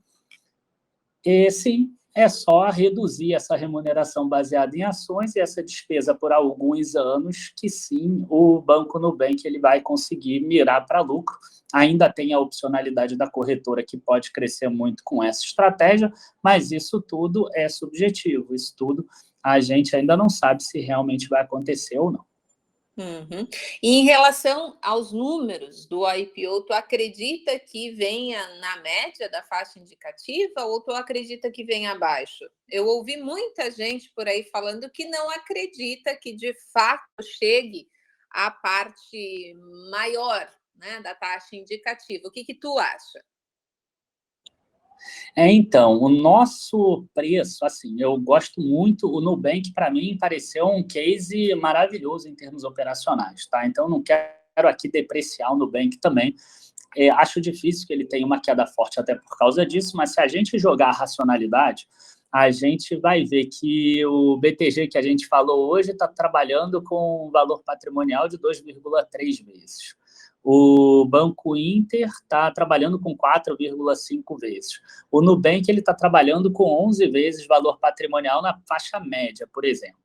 sim, é só reduzir essa remuneração baseada em ações e essa despesa por alguns anos, que sim, o Banco Nubank ele vai conseguir mirar para lucro. Ainda tem a opcionalidade da corretora, que pode crescer muito com essa estratégia, mas isso tudo é subjetivo, isso tudo a gente ainda não sabe se realmente vai acontecer ou não. Uhum. E em relação aos números do IPO, tu acredita que venha na média da faixa indicativa ou tu acredita que venha abaixo? Eu ouvi muita gente por aí falando que não acredita que de fato chegue a parte maior, né, da taxa indicativa. O que tu acha? Então, o nosso preço, assim, eu gosto muito, o Nubank, para mim, pareceu um case maravilhoso em termos operacionais, tá? Então, não quero aqui depreciar o Nubank também. Acho difícil que ele tenha uma queda forte até por causa disso, mas se a gente jogar a racionalidade, a gente vai ver que o BTG que a gente falou hoje está trabalhando com um valor patrimonial de 2,3 vezes. O Banco Inter está trabalhando com 4,5 vezes. O Nubank está trabalhando com 11 vezes valor patrimonial na faixa média, por exemplo.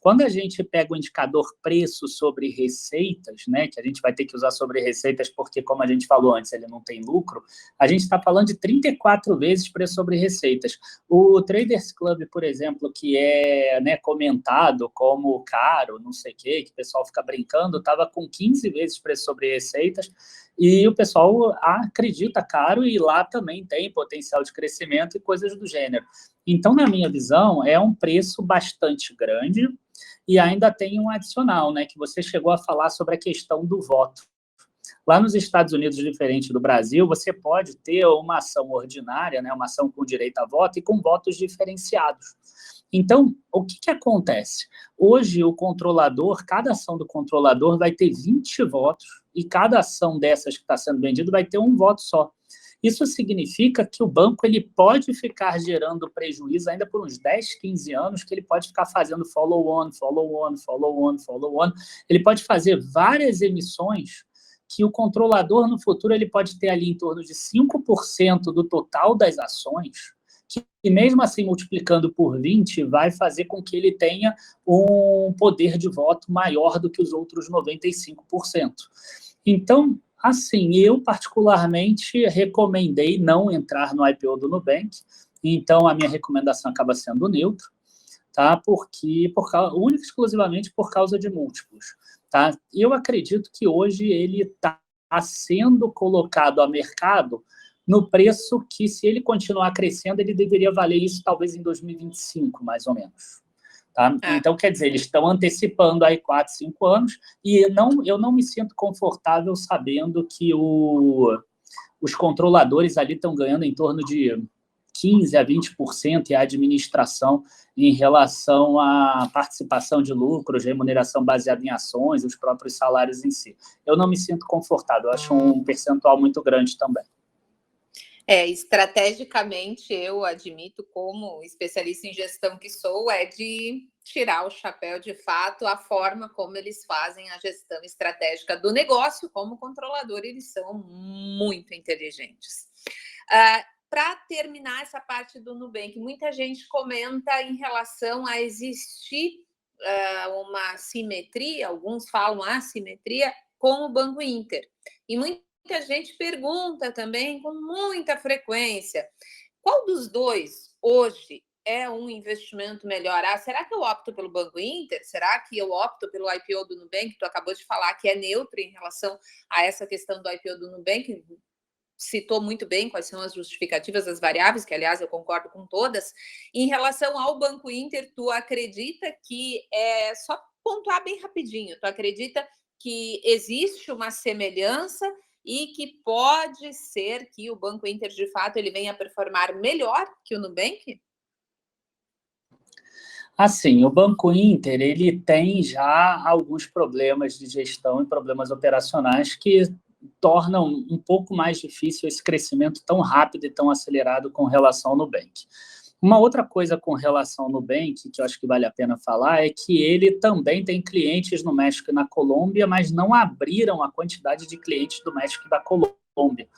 Quando a gente pega o indicador preço sobre receitas, né, que a gente vai ter que usar sobre receitas porque, como a gente falou antes, ele não tem lucro, a gente está falando de 34 vezes preço sobre receitas. O Traders Club, por exemplo, que é, né, comentado como caro, não sei o quê, que o pessoal fica brincando, estava com 15 vezes preço sobre receitas, e o pessoal acredita caro, e lá também tem potencial de crescimento e coisas do gênero. Então, na minha visão, é um preço bastante grande, e ainda tem um adicional, né, que você chegou a falar sobre a questão do voto. Lá nos Estados Unidos, diferente do Brasil, você pode ter uma ação ordinária, né, uma ação com direito a voto e com votos diferenciados. Então, o que acontece? Hoje, o controlador, cada ação do controlador vai ter 20 votos, e cada ação dessas que está sendo vendida vai ter um voto só. Isso significa que o banco ele pode ficar gerando prejuízo ainda por uns 10, 15 anos, que ele pode ficar fazendo follow-on, follow-on, follow-on, follow-on. Ele pode fazer várias emissões que o controlador, no futuro, ele pode ter ali em torno de 5% do total das ações, que mesmo assim, multiplicando por 20, vai fazer com que ele tenha um poder de voto maior do que os outros 95%. Então, assim, eu particularmente recomendei não entrar no IPO do Nubank, então a minha recomendação acaba sendo neutra, tá? Porque única e exclusivamente por causa de múltiplos, tá? Eu acredito que hoje ele está sendo colocado a mercado no preço que, se ele continuar crescendo, ele deveria valer isso talvez em 2025, mais ou menos. Tá? Então, quer dizer, eles estão antecipando aí 4, 5 anos, e eu não me sinto confortável sabendo que os controladores ali estão ganhando em torno de 15% a 20% e a administração em relação à participação de lucros, remuneração baseada em ações, os próprios salários em si. Eu não me sinto confortável, eu acho um percentual muito grande também. Estrategicamente, eu admito, como especialista em gestão que sou, é de tirar o chapéu de fato a forma como eles fazem a gestão estratégica do negócio. Como controlador, eles são muito inteligentes. Para terminar essa parte do Nubank, muita gente comenta em relação a existir uma simetria, alguns falam assimetria, com o Banco Inter. E muita gente pergunta também com muita frequência: qual dos dois hoje é um investimento melhor? Será que eu opto pelo Banco Inter? Será que eu opto pelo IPO do Nubank? Tu acabou de falar que é neutro em relação a essa questão do IPO do Nubank. Citou muito bem quais são as justificativas das variáveis, que, aliás, eu concordo com todas. Em relação ao Banco Inter, tu acredita que, só pontuar bem rapidinho, tu acredita que existe uma semelhança e que pode ser que o Banco Inter, de fato, ele venha a performar melhor que o Nubank? Assim, o Banco Inter, ele tem já alguns problemas de gestão e problemas operacionais que tornam um pouco mais difícil esse crescimento tão rápido e tão acelerado com relação ao Nubank. Uma outra coisa com relação ao Nubank, que eu acho que vale a pena falar, é que ele também tem clientes no México e na Colômbia, mas não abriram a quantidade de clientes do México e da Colômbia.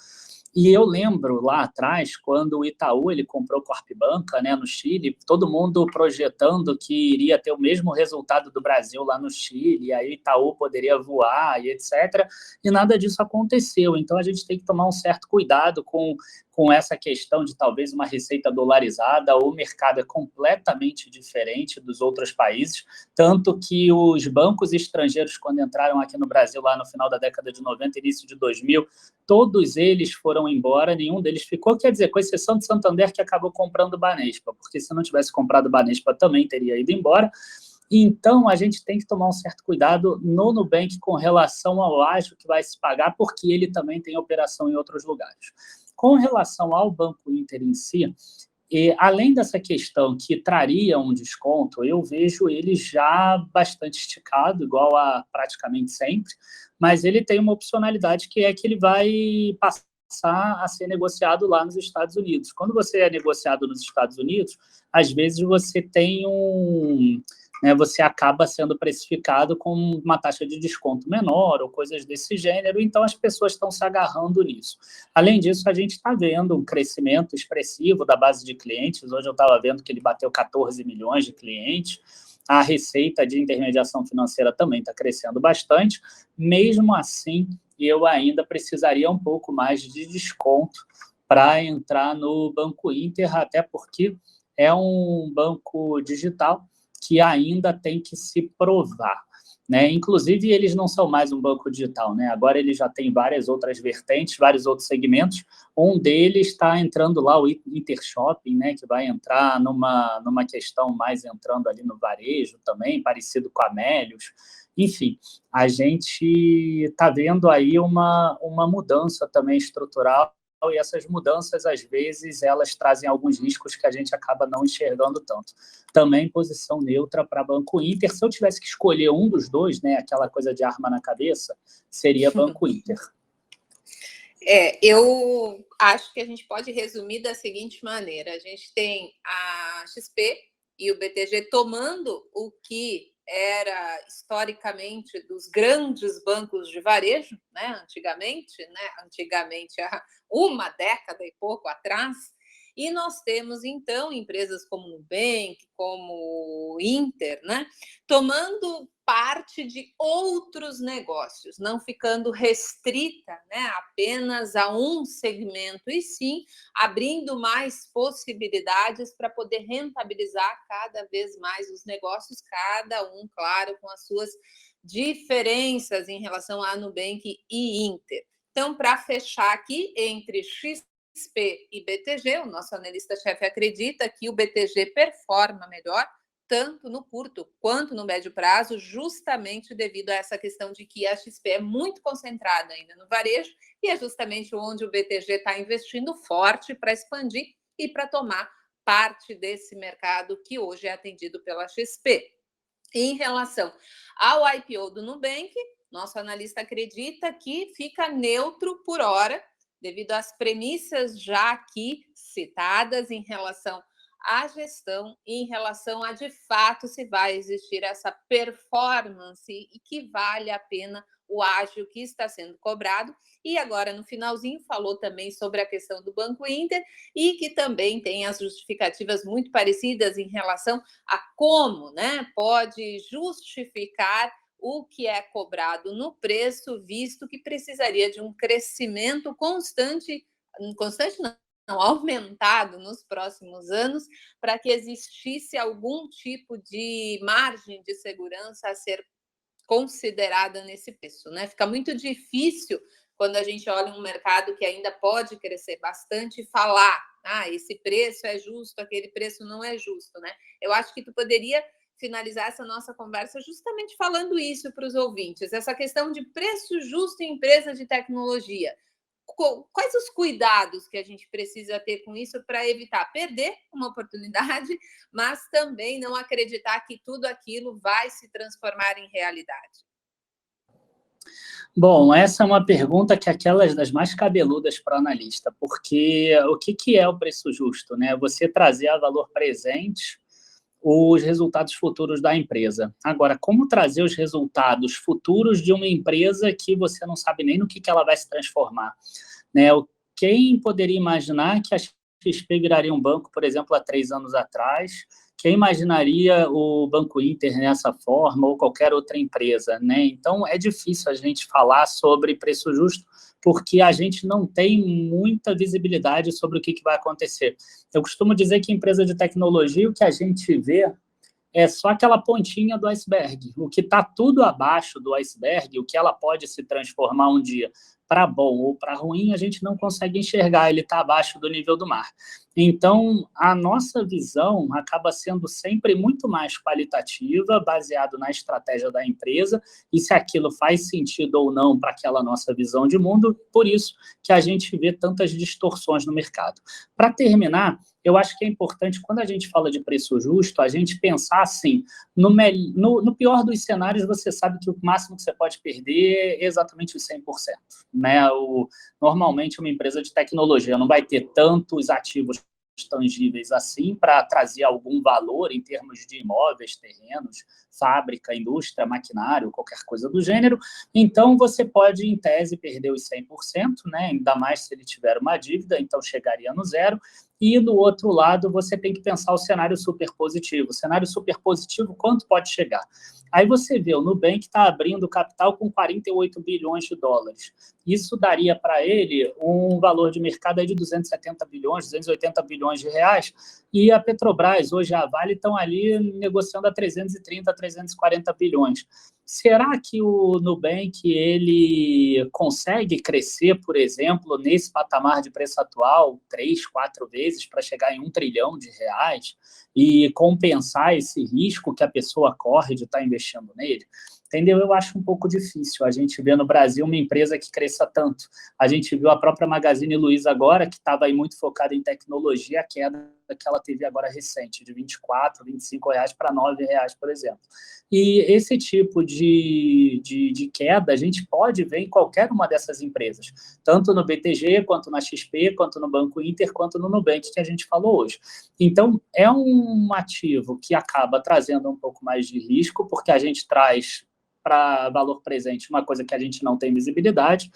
E eu lembro lá atrás, quando o Itaú ele comprou Corpbanca, né, no Chile, todo mundo projetando que iria ter o mesmo resultado do Brasil lá no Chile, e aí o Itaú poderia voar e etc. E nada disso aconteceu. Então a gente tem que tomar um certo cuidado com essa questão de talvez uma receita dolarizada. O mercado é completamente diferente dos outros países, tanto que os bancos estrangeiros, quando entraram aqui no Brasil lá no final da década de 90, início de 2000, todos eles foram embora, nenhum deles ficou, quer dizer, com exceção de Santander, que acabou comprando o Banespa, porque se não tivesse comprado o Banespa também teria ido embora. Então, a gente tem que tomar um certo cuidado no Nubank com relação ao ágio que vai se pagar, porque ele também tem operação em outros lugares. Com relação ao Banco Inter em si, além dessa questão que traria um desconto, eu vejo ele já bastante esticado, igual a praticamente sempre, mas ele tem uma opcionalidade que é que ele vai passar a ser negociado lá nos Estados Unidos. Quando você é negociado nos Estados Unidos, às vezes você tem você acaba sendo precificado com uma taxa de desconto menor ou coisas desse gênero, então as pessoas estão se agarrando nisso. Além disso, a gente está vendo um crescimento expressivo da base de clientes. Hoje eu estava vendo que ele bateu 14 milhões de clientes. A receita de intermediação financeira também está crescendo bastante. Mesmo assim, eu ainda precisaria um pouco mais de desconto para entrar no Banco Inter, até porque é um banco digital que ainda tem que se provar. Né? Inclusive, eles não são mais um banco digital, né? Agora eles já têm várias outras vertentes, vários outros segmentos. Um deles está entrando lá, o Intershopping, né? Que vai entrar numa questão mais entrando ali no varejo também, parecido com a Melius. Enfim, a gente está vendo aí uma mudança também estrutural, e essas mudanças, às vezes, elas trazem alguns riscos que a gente acaba não enxergando tanto. Também posição neutra para Banco Inter. Se eu tivesse que escolher um dos dois, né, aquela coisa de arma na cabeça, seria Banco Inter. Eu acho que a gente pode resumir da seguinte maneira. A gente tem a XP e o BTG tomando o que era historicamente dos grandes bancos de varejo, né? Antigamente, há uma década e pouco atrás, e nós temos, então, empresas como Nubank, como Inter, né? Tomando parte de outros negócios, não ficando restrita, né, apenas a um segmento, e sim abrindo mais possibilidades para poder rentabilizar cada vez mais os negócios, cada um, claro, com as suas diferenças em relação a Nubank e Inter. Então, para fechar aqui, entre XP e BTG, o nosso analista-chefe acredita que o BTG performa melhor, tanto no curto quanto no médio prazo, justamente devido a essa questão de que a XP é muito concentrada ainda no varejo, e é justamente onde o BTG está investindo forte para expandir e para tomar parte desse mercado que hoje é atendido pela XP. Em relação ao IPO do Nubank, nosso analista acredita que fica neutro por hora, devido às premissas já aqui citadas em relação à gestão e em relação a, de fato, se vai existir essa performance e que vale a pena o ágio que está sendo cobrado. E agora, no finalzinho, falou também sobre a questão do Banco Inter e que também tem as justificativas muito parecidas em relação a como, né, pode justificar o que é cobrado no preço, visto que precisaria de um crescimento constante não, aumentado nos próximos anos, para que existisse algum tipo de margem de segurança a ser considerada nesse preço, né? Fica muito difícil quando a gente olha um mercado que ainda pode crescer bastante falar, esse preço é justo, aquele preço não é justo, né? Eu acho que tu poderia finalizar essa nossa conversa justamente falando isso para os ouvintes, essa questão de preço justo em empresas de tecnologia. Quais os cuidados que a gente precisa ter com isso para evitar perder uma oportunidade, mas também não acreditar que tudo aquilo vai se transformar em realidade? Bom, essa é uma pergunta que é aquelas das mais cabeludas para o analista, porque o que é o preço justo, né? Você trazer a valor presente os resultados futuros da empresa. Agora, como trazer os resultados futuros de uma empresa que você não sabe nem no que ela vai se transformar? Né? Quem poderia imaginar que a XP viraria um banco, por exemplo, há 3 anos atrás? Quem imaginaria o Banco Inter nessa forma ou qualquer outra empresa? Né? Então, é difícil a gente falar sobre preço justo, porque a gente não tem muita visibilidade sobre o que vai acontecer. Eu costumo dizer que empresa de tecnologia, o que a gente vê é só aquela pontinha do iceberg. O que está tudo abaixo do iceberg, o que ela pode se transformar um dia para bom ou para ruim, a gente não consegue enxergar, ele está abaixo do nível do mar. Então, a nossa visão acaba sendo sempre muito mais qualitativa, baseado na estratégia da empresa, e se aquilo faz sentido ou não para aquela nossa visão de mundo, por isso que a gente vê tantas distorções no mercado. Para terminar, eu acho que é importante, quando a gente fala de preço justo, a gente pensar assim, no pior dos cenários, você sabe que o máximo que você pode perder é exatamente os 100%. Né? Normalmente, uma empresa de tecnologia não vai ter tantos ativos tangíveis assim para trazer algum valor em termos de imóveis, terrenos, fábrica, indústria, maquinário, qualquer coisa do gênero. Então, você pode, em tese, perder os 100%, né? Ainda mais se ele tiver uma dívida, então chegaria no zero. E, do outro lado, você tem que pensar o cenário super positivo. O cenário super positivo, quanto pode chegar? Aí você vê, o Nubank está abrindo capital com 48 bilhões de dólares. Isso daria para ele um valor de mercado de 270 bilhões, 280 bilhões de reais, e a Petrobras, hoje a Vale, estão ali negociando a 330, 340 bilhões. Será que o Nubank ele consegue crescer, por exemplo, nesse patamar de preço atual, 3, 4 vezes, para chegar em 1 trilhão de reais e compensar esse risco que a pessoa corre de estar investindo nele? Entendeu? Eu acho um pouco difícil a gente ver no Brasil uma empresa que cresça tanto. A gente viu a própria Magazine Luiza agora, que estava aí muito focada em tecnologia, a queda que ela teve agora recente, de 24, 25 reais para 9 reais, por exemplo. E esse tipo de queda a gente pode ver em qualquer uma dessas empresas, tanto no BTG, quanto na XP, quanto no Banco Inter, quanto no Nubank, que a gente falou hoje. Então, é um ativo que acaba trazendo um pouco mais de risco, porque a gente traz para valor presente uma coisa que a gente não tem visibilidade,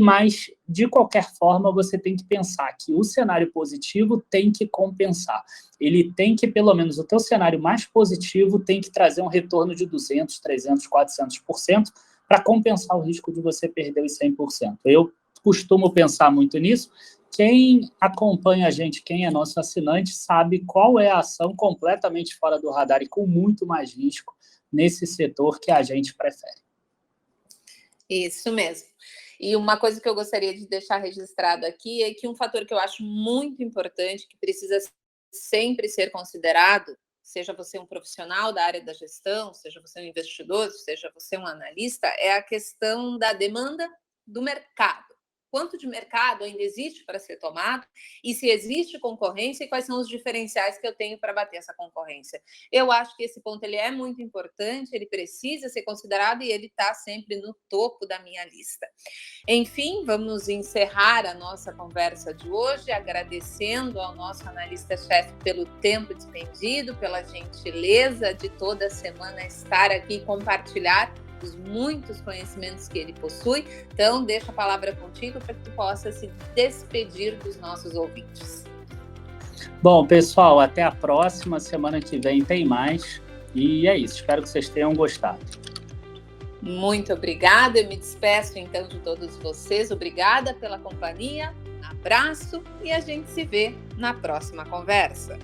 mas, de qualquer forma, você tem que pensar que o cenário positivo tem que compensar. Ele tem que, pelo menos, o teu cenário mais positivo tem que trazer um retorno de 200%, 300%, 400% para compensar o risco de você perder os 100%. Eu costumo pensar muito nisso. Quem acompanha a gente, quem é nosso assinante, sabe qual é a ação completamente fora do radar e com muito mais risco nesse setor que a gente prefere. Isso mesmo. E uma coisa que eu gostaria de deixar registrado aqui é que um fator que eu acho muito importante, que precisa sempre ser considerado, seja você um profissional da área da gestão, seja você um investidor, seja você um analista, é a questão da demanda do mercado. Quanto de mercado ainda existe para ser tomado e se existe concorrência e quais são os diferenciais que eu tenho para bater essa concorrência. Eu acho que esse ponto ele é muito importante, ele precisa ser considerado e ele está sempre no topo da minha lista. Enfim, vamos encerrar a nossa conversa de hoje agradecendo ao nosso analista-chefe pelo tempo despendido, pela gentileza de toda semana estar aqui e compartilhar os muitos conhecimentos que ele possui. Então, deixo a palavra contigo para que tu possa se despedir dos nossos ouvintes. Bom, pessoal, até a próxima. Semana que vem tem mais. E é isso. Espero que vocês tenham gostado. Muito obrigada. Eu me despeço, então, de todos vocês. Obrigada pela companhia. Abraço e a gente se vê na próxima conversa.